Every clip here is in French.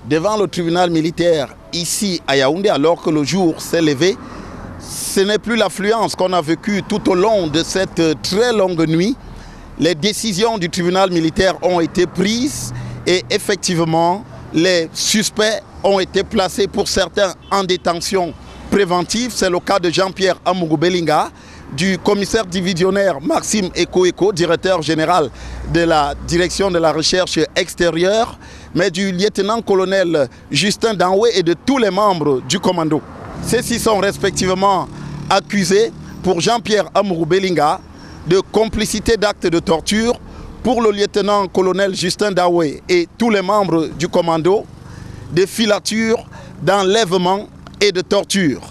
devant le tribunal militaire ici à Yaoundé, alors que le jour s'est levé, ce n'est plus l'affluence qu'on a vécue tout au long de cette très longue nuit. Les décisions du tribunal militaire ont été prises et effectivement, les suspects ont été placés pour certains en détention préventive. C'est le cas de Jean-Pierre Amougou Belinga, du commissaire divisionnaire Maxime Eko, directeur général de la direction de la recherche extérieure, mais du lieutenant-colonel Justin Danoué et de tous les membres du commando. Ceux-ci sont respectivement accusés pour Jean-Pierre Amougou Belinga de complicité d'actes de torture, pour le lieutenant-colonel Justin Danoué et tous les membres du commando, de filature, d'enlèvement et de torture.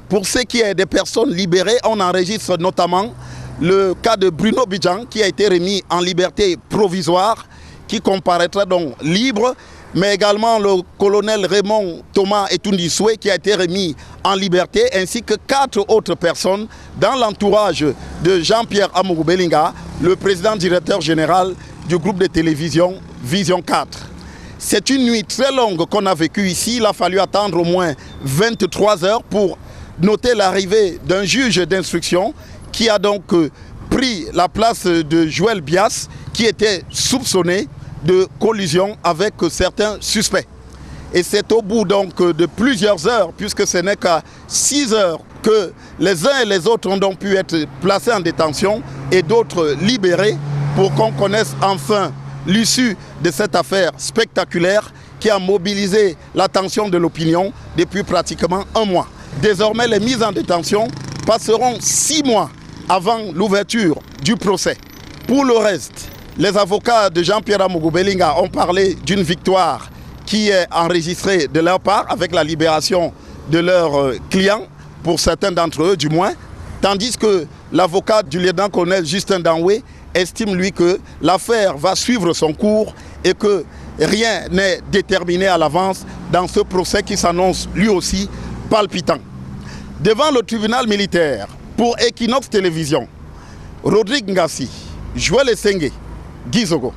Pour ce qui est des personnes libérées, on enregistre notamment le cas de Bruno Bidjan qui a été remis en liberté provisoire, qui comparaîtra donc libre, mais également le colonel Raymond Thomas Etundisoué qui a été remis en liberté, ainsi que 4 autres personnes dans l'entourage de Jean-Pierre Amougou Belinga, le président directeur général du groupe de télévision Vision 4. C'est une nuit très longue qu'on a vécue ici. Il a fallu attendre au moins 23 heures pour noter l'arrivée d'un juge d'instruction qui a donc pris la place de Joël Bias, qui était soupçonné de collusion avec certains suspects. Et c'est au bout donc de plusieurs heures, puisque ce n'est qu'à 6 heures, que les uns et les autres ont donc pu être placés en détention et d'autres libérés pour qu'on connaisse enfin l'issue de cette affaire spectaculaire qui a mobilisé l'attention de l'opinion depuis pratiquement un mois. Désormais, les mises en détention passeront 6 mois avant l'ouverture du procès. Pour le reste, les avocats de Jean-Pierre Amougou Belinga ont parlé d'une victoire qui est enregistrée de leur part avec la libération de leurs clients, pour certains d'entre eux du moins, tandis que l'avocat du lieutenant-colonel Justin Danoué estime lui que l'affaire va suivre son cours et que rien n'est déterminé à l'avance dans ce procès qui s'annonce lui aussi palpitant. Devant le tribunal militaire, pour Equinox Télévision, Rodrigue Ngassi, Joël Essengue, Guy Zogo.